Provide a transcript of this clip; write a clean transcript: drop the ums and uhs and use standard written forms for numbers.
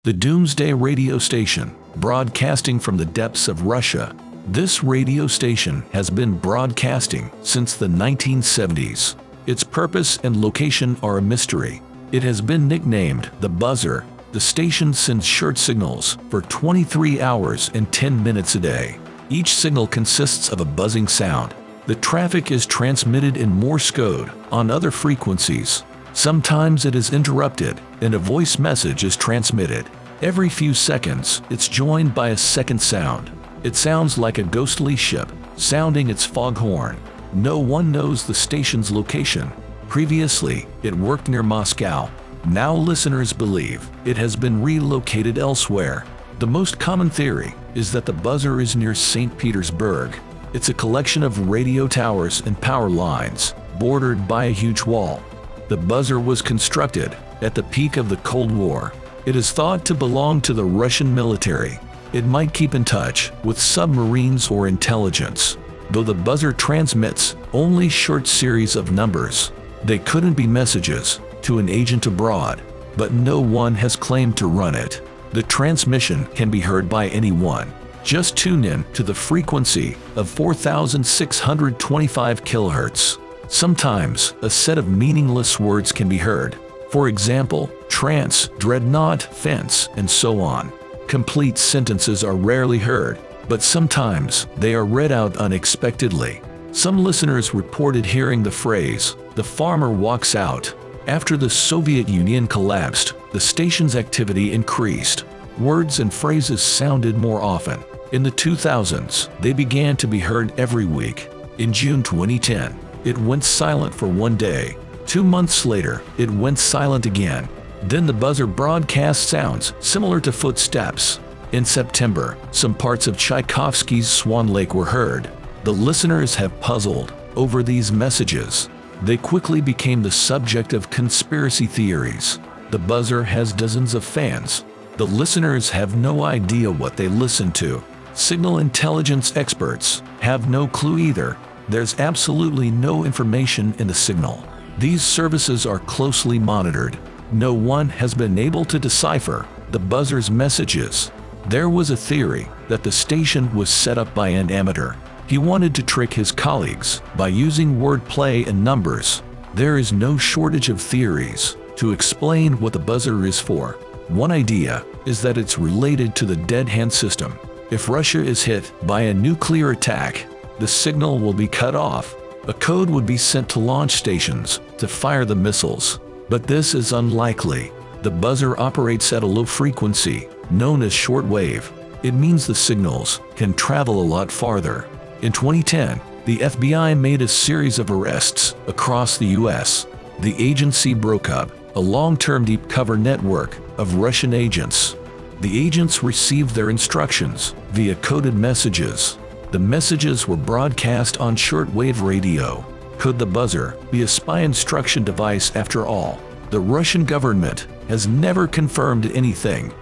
The Doomsday radio station, broadcasting from the depths of Russia. This radio station has been broadcasting since the 1970s. Its purpose and location are a mystery. It has been nicknamed the Buzzer. The station sends short signals for 23 hours and 10 minutes a day. Each signal consists of a buzzing sound. The traffic is transmitted in Morse code on other frequencies. Sometimes it is interrupted and a voice message is transmitted. Every few seconds, it's joined by a second sound. It sounds like a ghostly ship, sounding its foghorn. No one knows the station's location. Previously, it worked near Moscow. Now listeners believe it has been relocated elsewhere. The most common theory is that the buzzer is near St. Petersburg. It's a collection of radio towers and power lines, bordered by a huge wall. The buzzer was constructed at the peak of the Cold War. It is thought to belong to the Russian military. It might keep in touch with submarines or intelligence. Though the buzzer transmits only short series of numbers, they couldn't be messages to an agent abroad, but no one has claimed to run it. The transmission can be heard by anyone. Just tune in to the frequency of 4,625 kHz. Sometimes a set of meaningless words can be heard. For example, trance, dreadnought, fence, and so on. Complete sentences are rarely heard, but sometimes they are read out unexpectedly. Some listeners reported hearing the phrase, "The farmer walks out." After the Soviet Union collapsed, the station's activity increased. Words and phrases sounded more often. In the 2000s, they began to be heard every week. In June 2010, it went silent for one day. 2 months later, it went silent again. Then the buzzer broadcast sounds similar to footsteps. In September, some parts of Tchaikovsky's Swan Lake were heard. The listeners have puzzled over these messages. They quickly became the subject of conspiracy theories. The buzzer has dozens of fans. The listeners have no idea what they listen to. Signal intelligence experts have no clue either. There's absolutely no information in the signal. These services are closely monitored. No one has been able to decipher the buzzer's messages. There was a theory that the station was set up by an amateur. He wanted to trick his colleagues by using wordplay and numbers. There is no shortage of theories to explain what the buzzer is for. One idea is that it's related to the dead hand system. If Russia is hit by a nuclear attack, the signal will be cut off. A code would be sent to launch stations to fire the missiles. But this is unlikely. The buzzer operates at a low frequency, known as shortwave. It means the signals can travel a lot farther. In 2010, the FBI made a series of arrests across the US. The agency broke up a long-term deep cover network of Russian agents. The agents received their instructions via coded messages. The messages were broadcast on shortwave radio. Could the buzzer be a spy instruction device after all? The Russian government has never confirmed anything.